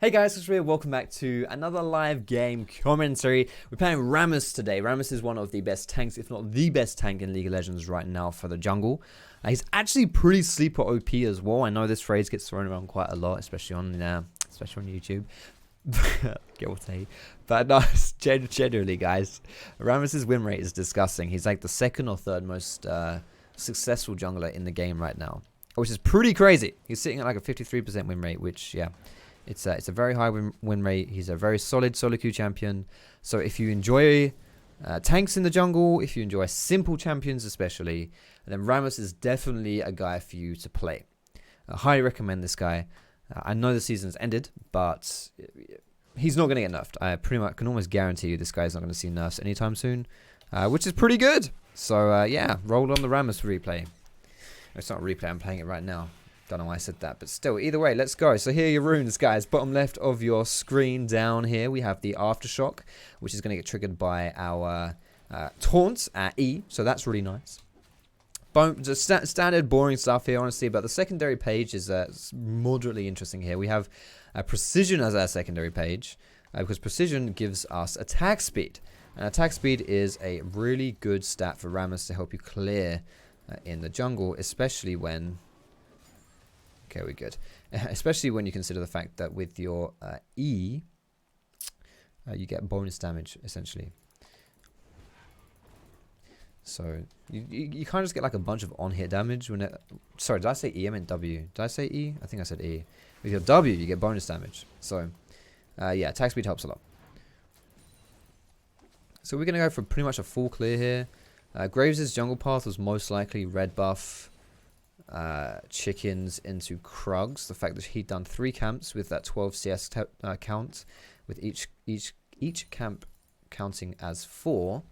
Hey guys, it's Ria. Welcome back to another live game commentary. We're playing Rammus today. Rammus is one of the best tanks, if not the best tank in League of Legends right now for the jungle. He's actually pretty sleeper OP as well. I know this phrase gets thrown around quite a lot, especially on YouTube. Get what I say. But no, generally, guys, Rammus's win rate is disgusting. He's like the second or third most successful jungler in the game right now, which is pretty crazy. He's sitting at like a 53% win rate, which, yeah. It's a very high win rate. He's a very solid solo queue champion. So if you enjoy tanks in the jungle, if you enjoy simple champions especially, then Rammus is definitely a guy for you to play. I highly recommend this guy. I know the season's ended, but he's not going to get nerfed. I pretty much can almost guarantee you this guy's not going to see nerfs anytime soon, which is pretty good. So yeah, roll on the Rammus replay. It's not a replay, I'm playing it right now. Don't know why I said that, but still, either way, let's go. So here are your runes, guys. Bottom left of your screen down here, we have the Aftershock, which is going to get triggered by our taunts at E, so that's really nice. Just standard boring stuff here, honestly, but the secondary page is moderately interesting here. We have Precision as our secondary page, because Precision gives us attack speed. And attack speed is a really good stat for Rammus to help you clear in the jungle, especially when... Okay, we're good. Especially when you consider the fact that with your E, you get bonus damage, essentially. So, you kind of just get like a bunch of on-hit damage. When it, sorry, did I say E? I meant W. Did I say E? I think I said E. With your W, you get bonus damage. So, yeah, attack speed helps a lot. So we're going to go for pretty much a full clear here. Graves' jungle path was most likely red buff. Chickens into Krugs. The fact that he'd done 3 camps with that 12 CS count, with each camp counting as 4.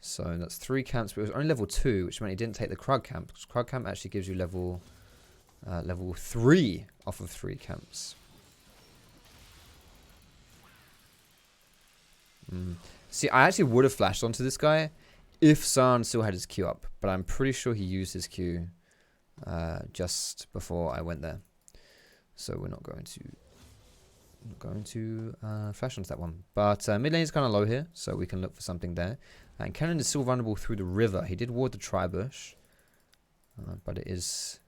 So that's 3 camps, but it was only level 2, which meant he didn't take the Krug camp. Because Krug camp actually gives you level 3 off of 3 camps. See, I actually would have flashed onto this guy if San still had his Q up, but I'm pretty sure he used his Q just before I went there, so we're not going to flash onto that one. But mid lane is kind of low here, so we can look for something there. And Cannon is still vulnerable through the river. He did ward the Tribush, but it is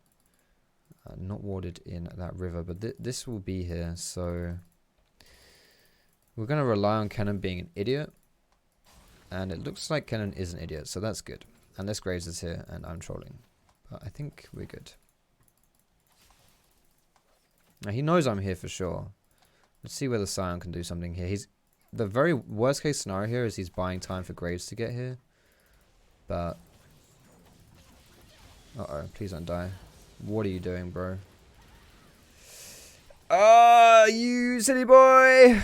not warded in that river. But this will be here, so we're going to rely on Cannon being an idiot. And it looks like Cannon is an idiot, so that's good. Unless Graves is here and I'm trolling. But I think we're good. Now, he knows I'm here for sure. Let's see whether Sion can do something here. The very worst case scenario here is he's buying time for Graves to get here. But... Uh-oh, please don't die. What are you doing, bro? You silly boy!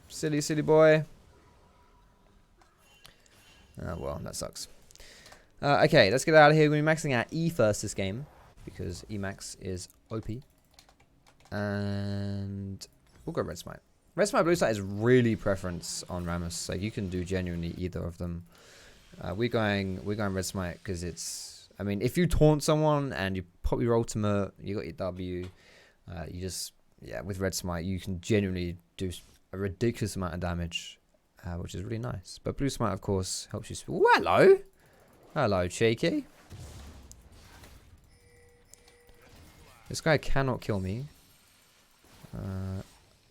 Silly boy. Oh, well, that sucks. Okay, let's get out of here. We're going to be maxing out E first this game, because Emax is OP. And we'll go Red Smite. Red Smite, Blue Smite is really preference on Rammus. Like, you can do genuinely either of them. We're going Red Smite because it's... I mean, if you taunt someone and you pop your ultimate, you got your W, you just... Yeah, with Red Smite, you can genuinely do a ridiculous amount of damage, which is really nice. But Blue Smite, of course, helps you... Ooh, hello! Hello, cheeky. This guy cannot kill me.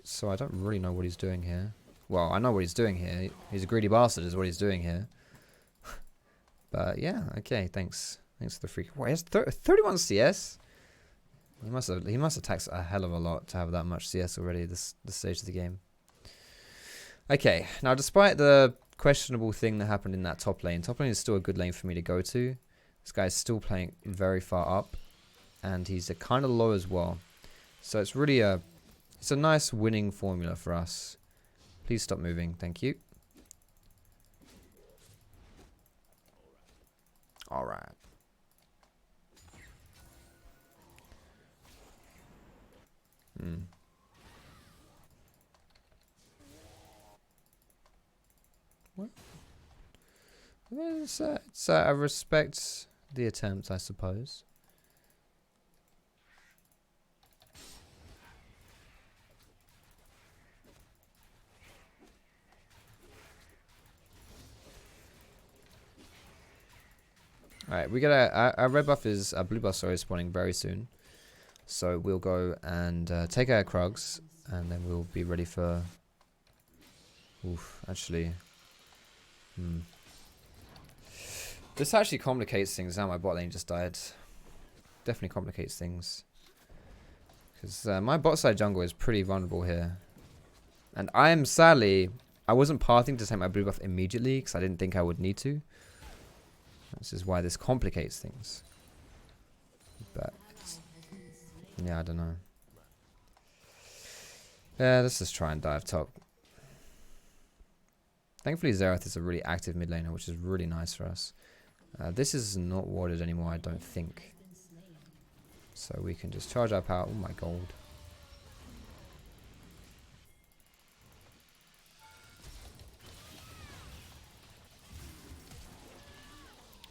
So I don't really know what he's doing here. Well, I know what he's doing here. He's a greedy bastard is what he's doing here. But yeah, okay, thanks. Thanks for the freak. Wait, he has 31 CS? He must have taxed a hell of a lot to have that much CS already this stage of the game. Okay, now despite the questionable thing that happened in that top lane is still a good lane for me to go to. This guy's still playing very far up, and he's kind of low as well. So it's really it's a nice winning formula for us. Please stop moving, thank you. All right. What? I respect the attempt, I suppose. Alright, we got our red buff is, our blue buff, sorry, is spawning very soon. So we'll go and take our Krugs, and then we'll be ready for... Oof, actually... This actually complicates things. Now my bot lane just died. Definitely complicates things. Because my bot side jungle is pretty vulnerable here. And I am sadly... I wasn't pathing to take my blue buff immediately, because I didn't think I would need to. This is why this complicates things. But... yeah, I don't know. Yeah, let's just try and dive top. Thankfully, Xerath is a really active mid laner, which is really nice for us. This is not warded anymore, I don't think. So we can just charge our power. Oh my gold.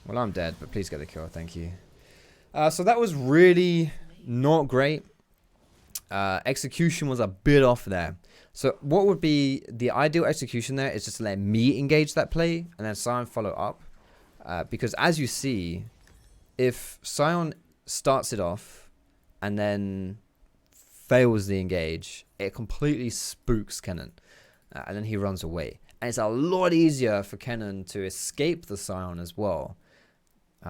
Well, I'm dead, but please get the kill. Thank you. So that was really not great. Execution was a bit off there. So what would be the ideal execution there is just to let me engage that play and then Sion follow up. Because as you see, if Sion starts it off and then fails the engage, it completely spooks Kennen. And then he runs away. And it's a lot easier for Kennen to escape the Sion as well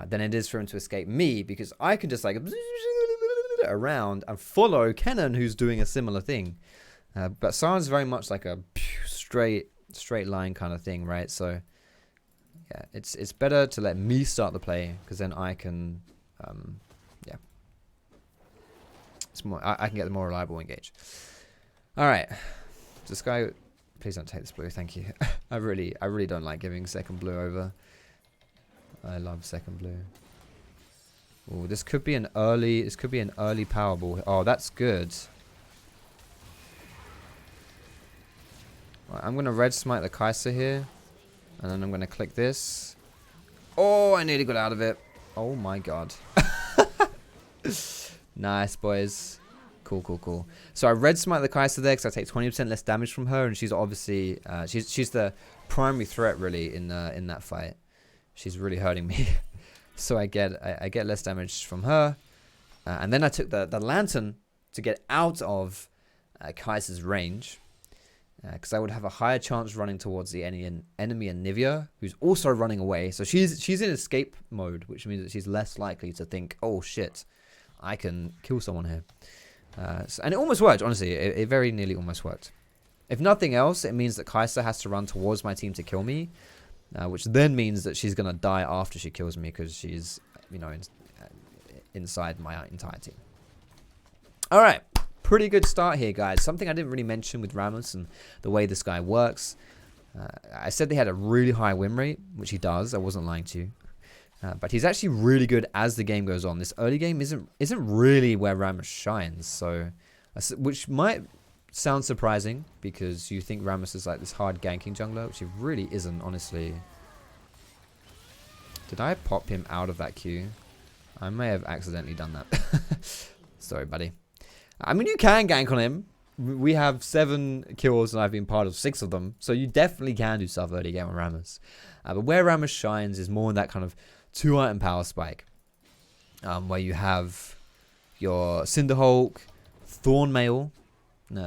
than it is for him to escape me, because I can just like around and follow Kennen, who's doing a similar thing. But Sion's very much like a straight line kind of thing, right? So yeah, it's better to let me start the play, because then I can yeah, it's more I can get the more reliable engage. All right, this guy, please don't take this blue, thank you. I really don't like giving second blue over. I love second blue. Oh, this could be an early power ball. Oh, that's good. Right, I'm gonna red smite the Kai'Sa here, and then I'm gonna click this. Oh, I nearly got out of it. Oh my god. Nice, boys. Cool. So I red smite the Kai'Sa there because I take 20% less damage from her, and she's obviously she's the primary threat really in that fight. She's really hurting me. So I get less damage from her, and then I took the lantern to get out of Kai'Sa's range, because I would have a higher chance running towards the enemy Anivia, who's also running away. So she's in escape mode, which means that she's less likely to think, oh shit, I can kill someone here. And it almost worked, honestly. It very nearly almost worked. If nothing else, it means that Kai'Sa has to run towards my team to kill me. Which then means that she's going to die after she kills me, because she's, you know, inside my entire team. Alright, pretty good start here, guys. Something I didn't really mention with Rammus and the way this guy works. I said they had a really high win rate, which he does. I wasn't lying to you. But he's actually really good as the game goes on. This early game isn't really where Rammus shines. So, which might sounds surprising, because you think Rammus is like this hard ganking jungler, which he really isn't, honestly. Did I pop him out of that queue? I may have accidentally done that. Sorry, buddy. I mean, you can gank on him. We have 7 kills and I've been part of 6 of them, so you definitely can do stuff early game on Rammus. But where Rammus shines is more in that kind of 2-item power spike, where you have your Cinderhulk, Thornmail.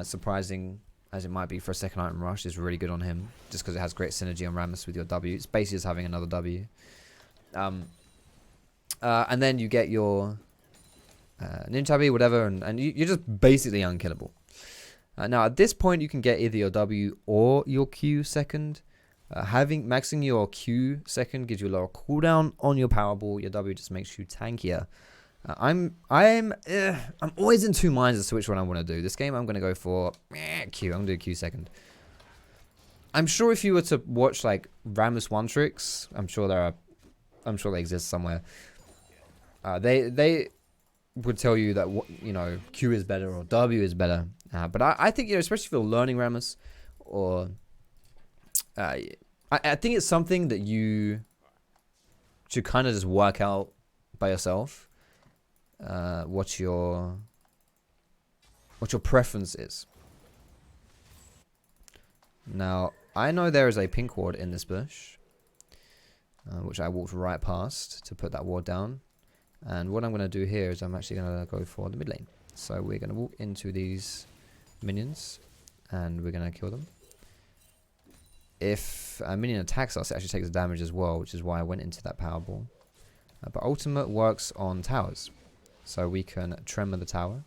Surprising as it might be for a second item rush, is really good on him, just because it has great synergy on Rammus with your W. It's basically just having another W. And then you get your Ninjabi, whatever, and you're just basically unkillable. Now at this point you can get either your W or your Q second. Maxing your Q second gives you a lower cooldown on your power ball. Your W just makes you tankier. I'm always in 2 minds as to which one I want to do. This game I'm going to go for Q. I'm going to do Q second. I'm sure if you were to watch like Rammus one tricks, I'm sure they exist somewhere. They would tell you that, you know, Q is better or W is better. But I think, you know, especially if you're learning Rammus, or I think it's something that you should kind of just work out by yourself. What your preference is. Now, I know there is a pink ward in this bush. which I walked right past to put that ward down. And what I'm going to do here is I'm actually going to go for the mid lane. So we're going to walk into these minions and we're going to kill them. If a minion attacks us, it actually takes damage as well, which is why I went into that power ball. But ultimate works on towers. So we can tremor the tower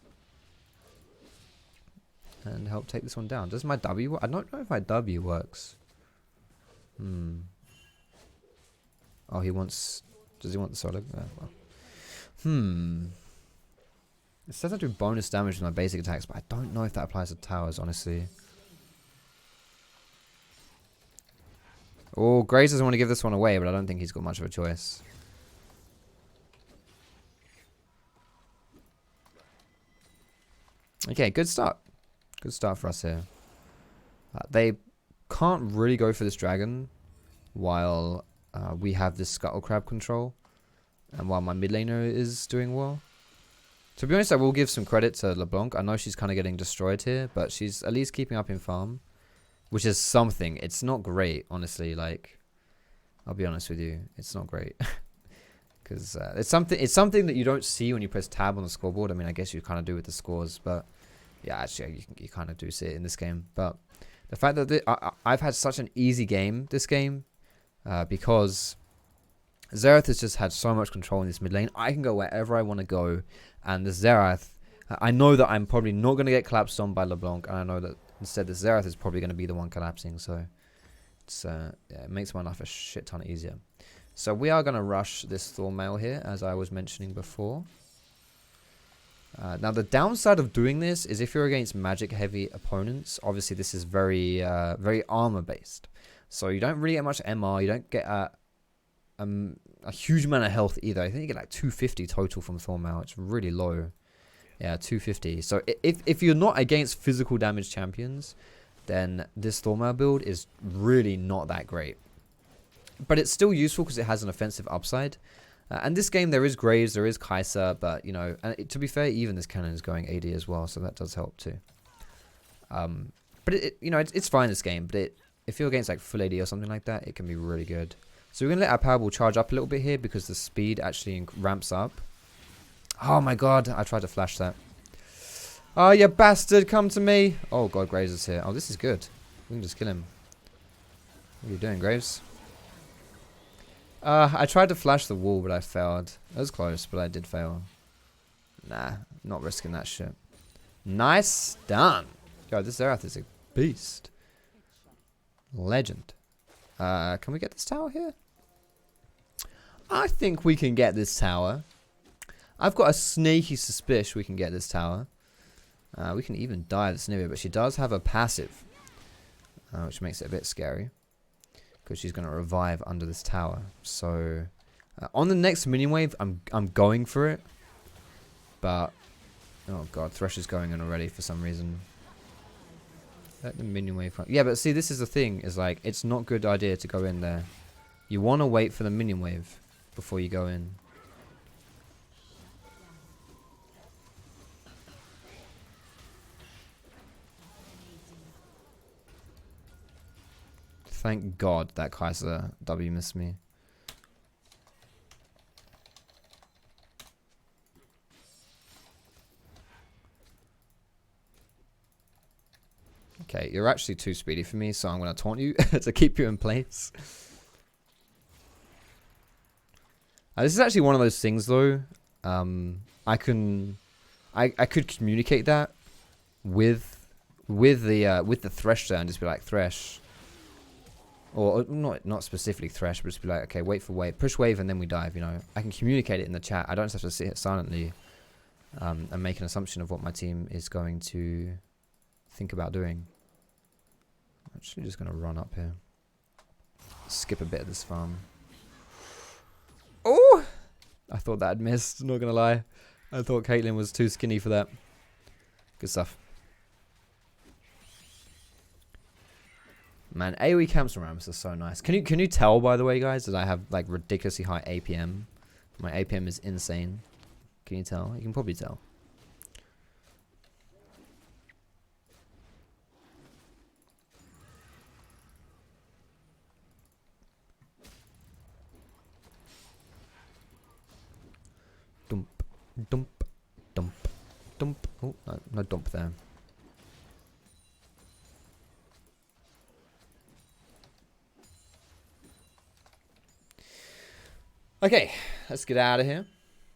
and help take this one down. Does my W work? I don't know if my W works. Oh, he wants... Does he want the solo? Well. It says I do bonus damage with my basic attacks, but I don't know if that applies to towers, honestly. Oh, Graves doesn't want to give this one away, but I don't think he's got much of a choice. Okay, good start. Good start for us here. They can't really go for this dragon while we have this Scuttle Crab control. And while my mid laner is doing well. To be honest, I will give some credit to LeBlanc. I know she's kind of getting destroyed here, but she's at least keeping up in farm. Which is something. It's not great, honestly. Like, I'll be honest with you. It's not great. Because it's something that you don't see when you press tab on the scoreboard. I mean, I guess you kind of do with the scores. But, yeah, actually, you kind of do see it in this game. But the fact that I've had such an easy game, this game, because... Xerath has just had so much control in this mid lane. I can go wherever I want to go. And the Xerath, I know that I'm probably not going to get collapsed on by LeBlanc. And I know that instead the Xerath is probably going to be the one collapsing. So it's, yeah, it makes my life a shit ton easier. So we are going to rush this Thornmail here, as I was mentioning before. Now the downside of doing this is if you're against magic heavy opponents, obviously this is very armor based. So you don't really get much MR. You don't get a huge amount of health either. I think you get like 250 total from Thornmail. It's really low. Yeah, 250. So if you're not against physical damage champions, then this Thornmail build is really not that great. But it's still useful because it has an offensive upside. And this game there is Graves, there is Kai'Sa, but you know, and to be fair, even this cannon is going AD as well, so that does help too. But you know, it's fine this game. But if you're against like full AD or something like that, it can be really good. So we're going to let our Powerball charge up a little bit here because the speed actually ramps up. Oh my god, I tried to flash that. Oh, you bastard, come to me. Oh god, Graves is here. Oh, this is good. We can just kill him. What are you doing, Graves? I tried to flash the wall, but I failed. It was close, but I did fail. Nah, not risking that shit. Nice done. Yo, this Xerath is a beast. Legend. Can we get this tower here? I think we can get this tower. I've got a sneaky suspicion we can get this tower. We can even die this Nivea, but she does have a passive. Which makes it a bit scary. Because she's going to revive under this tower. So, on the next minion wave, I'm going for it. But, oh god, Thresh is going in already for some reason. Let the minion wave come. Yeah, but see, this is the thing. Is like, it's not a good idea to go in there. You want to wait for the minion wave before you go in. Thank God that Kai'Sa W missed me. Okay, you're actually too speedy for me, so I'm going to taunt you to keep you in place. This is actually one of those things, though. I could communicate that with the Thresh there and just be like, Thresh, or not specifically Thresh, but just be like, okay, wait for wave, push wave, and then we dive. You know, I can communicate it in the chat. I don't just have to sit here silently and make an assumption of what my team is going to think about doing. I'm actually just going to run up here. Skip a bit of this farm. Oh! I thought that had missed, not going to lie. I thought Caitlyn was too skinny for that. Good stuff. Man, AoE camps from Rammus are so nice. Can you tell, by the way, guys, that I have like ridiculously high APM? My APM is insane. Can you tell? You can probably tell. Dump, dump, dump. Oh, no dump there. Okay, let's get out of here.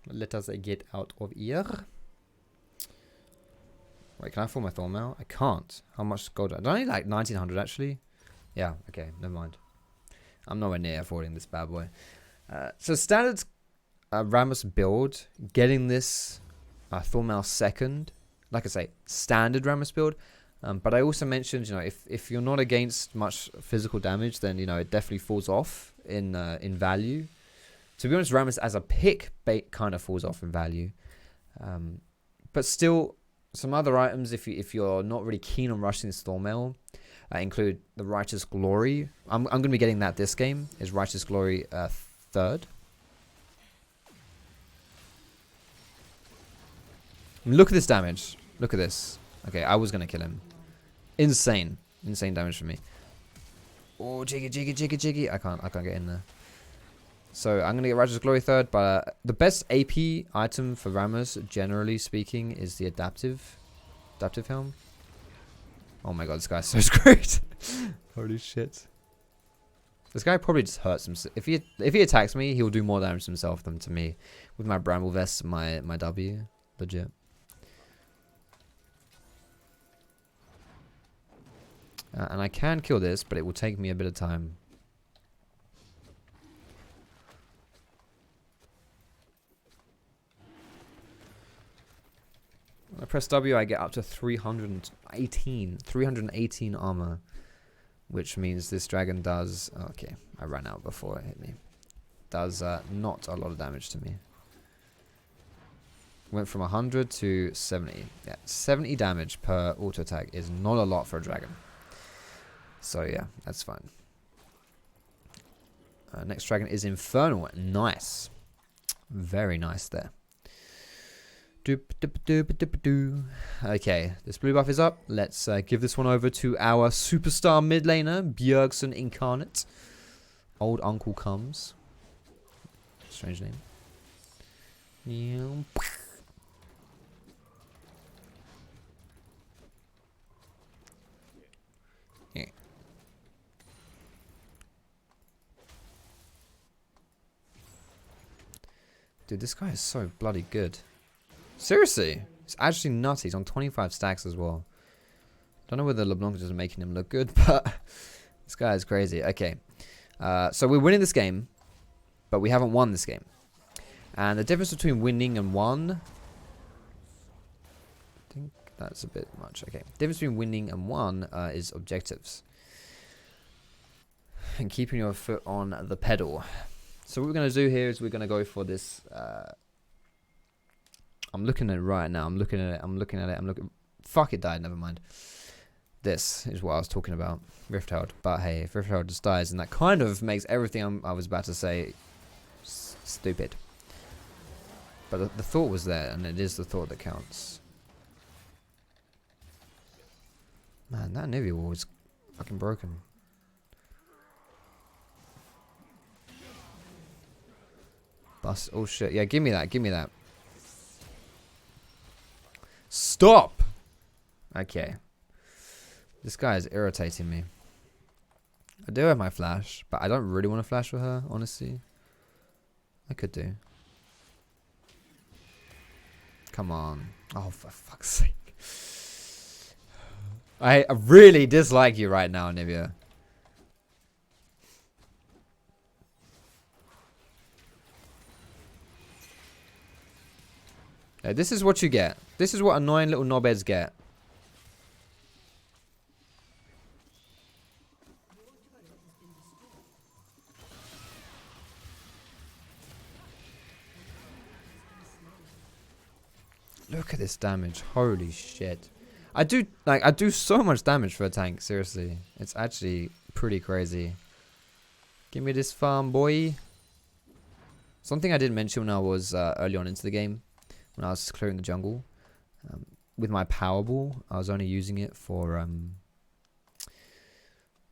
Let us get out of here. Wait, can I afford my Thorn now? I can't. How much gold? I don't need like 1900 actually. Yeah, okay, never mind. I'm nowhere near affording this bad boy. So standard Rammus build, getting this Thorn second. Like I say, standard Rammus build. But I also mentioned, you know, if you're not against much physical damage, then you know it definitely falls off in value. To be honest, Rammus as a pick bait kind of falls off in value. But still, some other items, if you're not really keen on rushing this Thornmail, include the Righteous Glory. I'm going to be getting that this game. Is Righteous Glory third. Look at this damage. Look at this. Okay, I was going to kill him. Insane. Insane damage for me. Oh, jiggy. I can't get in there. So I'm going to get Righteous Glory third, but the best AP item for Rammus, generally speaking, is the Adaptive Helm. Oh my god, this guy's so screwed. Holy shit. This guy probably just hurts himself. If he attacks me, he'll do more damage to himself than to me. With my Bramble Vest and my W. Legit. And I can kill this, but it will take me a bit of time. When I press W, I get up to 318 armor, which means this dragon does. Okay, I ran out before it hit me. Does not a lot of damage to me. Went from 100 to 70. Yeah, 70 damage per auto attack is not a lot for a dragon. So yeah, that's fine. Next dragon is Infernal. Nice, very nice there. Okay, this blue buff is up. Let's give this one over to our superstar mid laner, Bjergsen Incarnate. Old Uncle comes. Strange name. Yeah. Dude, this guy is so bloody good. Seriously, it's actually nuts. He's on 25 stacks as well. Don't know whether LeBlanc is just making him look good, but this guy is crazy. Okay, so we're winning this game, but we haven't won this game. And the difference between winning and won, I think that's a bit much. Okay, the difference between winning and won is objectives. And keeping your foot on the pedal. So what we're going to do here is we're going to go for this. I'm looking at it right now. I'm looking at it. Fuck, it died. Never mind. This is what I was talking about. Rifthold. But hey, if Rifthold just dies, and that kind of makes everything I was about to say stupid. But the thought was there, and it is the thought that counts. Man, that Nivea wall is fucking broken. Bust. Oh shit. Yeah, give me that. Give me that. Stop! Okay. This guy is irritating me. I do have my flash, but I don't really want to flash with her, honestly. I could do. Come on. Oh, for fuck's sake. I really dislike you right now, Nivea. This is what you get. This is what annoying little knobheads get. Look at this damage. Holy shit. I do so much damage for a tank, seriously. It's actually pretty crazy. Give me this farm, boy. Something I didn't mention when I was early on into the game. When I was clearing the jungle, with my Powerball, I was only using it for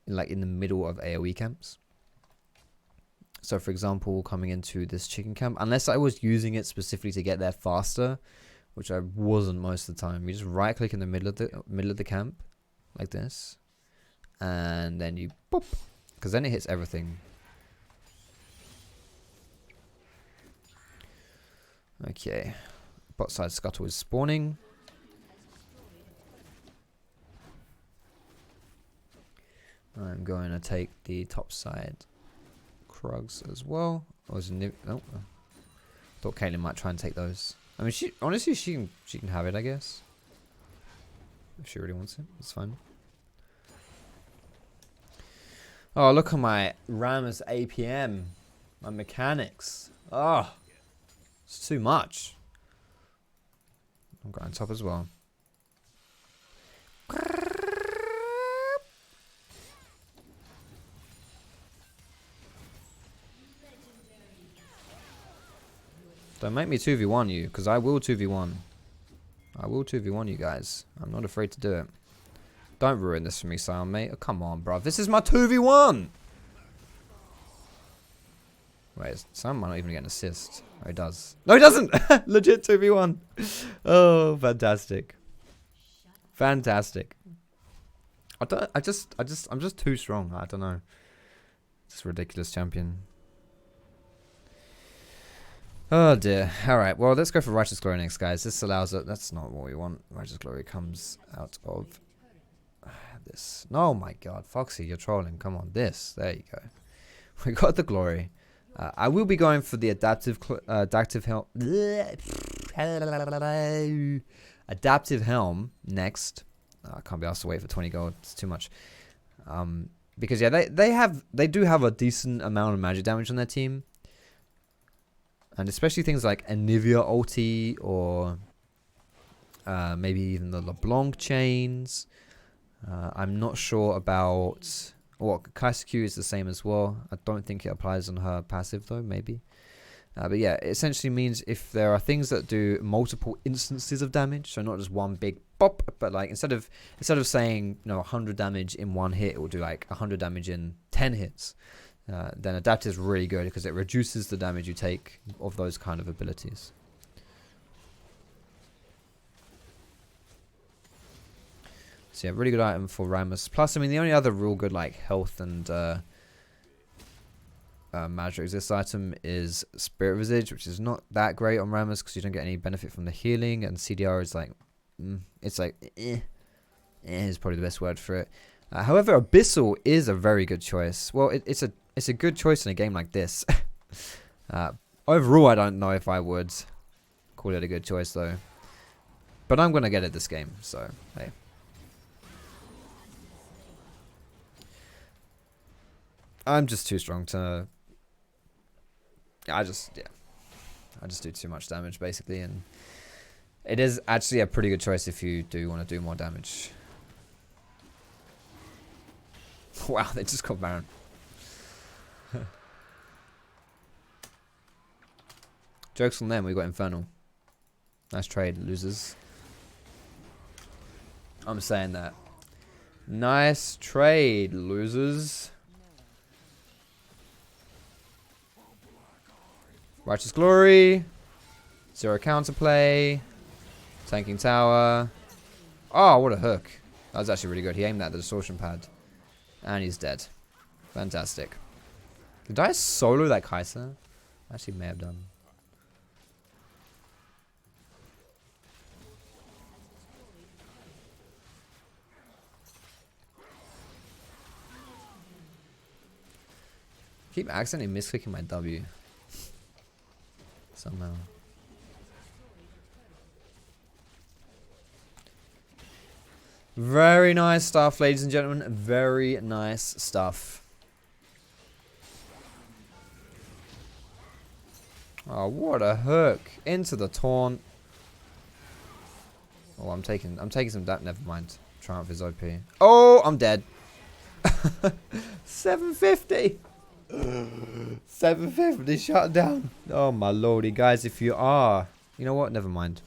like in the middle of AoE camps. So for example, coming into this chicken camp, unless I was using it specifically to get there faster, which I wasn't most of the time, you just right click in the middle of the camp like this, and then you boop, because then it hits everything. Okay, bot side scuttle is spawning. I'm going to take the top side Krugs as well. Oh, thought Caitlyn might try and take those. I mean, honestly she can have it, I guess. If she really wants it, it's fine. Oh, look at my Rammus APM, my mechanics. Oh, it's too much. I'm going top as well. Don't make me 2v1 you, because I will 2v1. I will 2v1 you guys. I'm not afraid to do it. Don't ruin this for me, Sion, mate. Oh, come on, bro. This is my 2v1! Wait, Sion might not even get an assist. Oh, he does. No, he doesn't! Legit 2v1. Oh, fantastic. Fantastic. I'm just too strong. I don't know. It's a ridiculous champion. Oh dear. Alright, well, let's go for Righteous Glory next, guys. This allows it. That's not what we want. Righteous Glory comes out of this. Oh my god, Foxy, you're trolling. Come on, this. There you go. We got the Glory. I will be going for the adaptive helm. Adaptive helm next. I can't be asked to wait for 20 gold. It's too much. Because yeah, they do have a decent amount of magic damage on their team. And especially things like Anivia ulti or maybe even the LeBlanc chains. I'm not sure about... Well, Kaiser Q is the same as well. I don't think it applies on her passive though, maybe. But yeah, it essentially means if there are things that do multiple instances of damage, so not just one big pop, but like instead of saying 100 damage in one hit, it will do like 100 damage in 10 hits. Then Adapt is really good because it reduces the damage you take of those kind of abilities. So yeah, really good item for Rammus. Plus, I mean, the only other real good like health and magic resist item is Spirit Visage, which is not that great on Rammus because you don't get any benefit from the healing, and CDR is like, it's like, is probably the best word for it. However, Abyssal is a very good choice. Well, it's a good choice in a game like this. Overall, I don't know if I would call it a good choice though. But I'm going to get it this game, so hey. I'm just too strong to... I just do too much damage basically, and it is actually a pretty good choice if you do want to do more damage. Wow, they just got Baron. Joke's on them, we got Infernal. Nice trade, losers. I'm saying that. Nice trade, losers. Righteous Glory. Zero counterplay. Tanking tower. Oh, what a hook. That was actually really good. He aimed at the distortion pad. And he's dead. Fantastic. Did I solo that Kaiser? Actually may have done. Keep accidentally misclicking my W. Somehow. Very nice stuff, ladies and gentlemen. Very nice stuff. Oh, what a hook. Into the taunt. Oh, I'm taking some damage. Never mind. Triumph is OP. Oh, I'm dead. 750. 750 shut down. Oh my lordy, guys, if you are, you know what, never mind.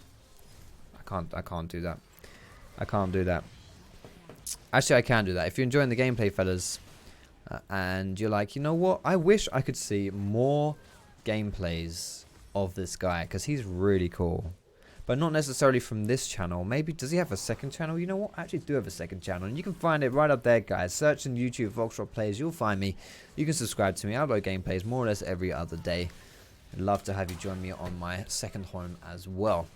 I can't do that. I can't do that. Actually, I can do that. If you're enjoying the gameplay, fellas, and you're like, you know what? I wish I could see more gameplays of this guy because he's really cool. But not necessarily from this channel. Maybe, does he have a second channel? You know what? I actually do have a second channel. And you can find it right up there, guys. Search in YouTube, Foxdrop Plays. You'll find me. You can subscribe to me. I upload gameplays more or less every other day. I'd love to have you join me on my second home as well.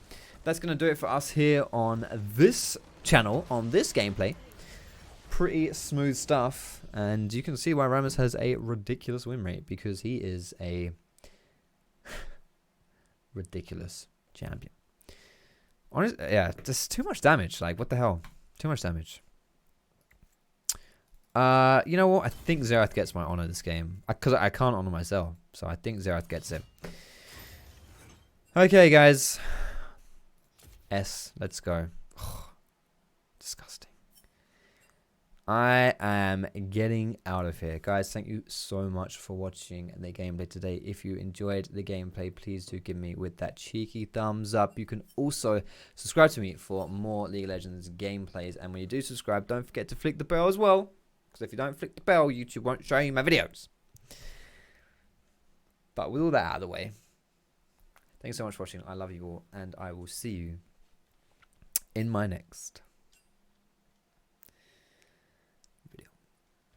That's going to do it for us here on this channel, on this gameplay. Pretty smooth stuff. And you can see why Rammus has a ridiculous win rate. Because he is a ridiculous champion. Honestly, yeah, just too much damage. Like, what the hell? Too much damage. You know what? I think Xerath gets my honor this game. Because I can't honor myself. So I think Xerath gets it. Okay, guys. S. Let's go. Disgusting. I am getting out of here. Guys, thank you so much for watching the gameplay today. If you enjoyed the gameplay, please do give me with that cheeky thumbs up. You can also subscribe to me for more League of Legends gameplays. And when you do subscribe, don't forget to flick the bell as well. Because if you don't flick the bell, YouTube won't show you my videos. But with all that out of the way, thanks so much for watching. I love you all. And I will see you in my next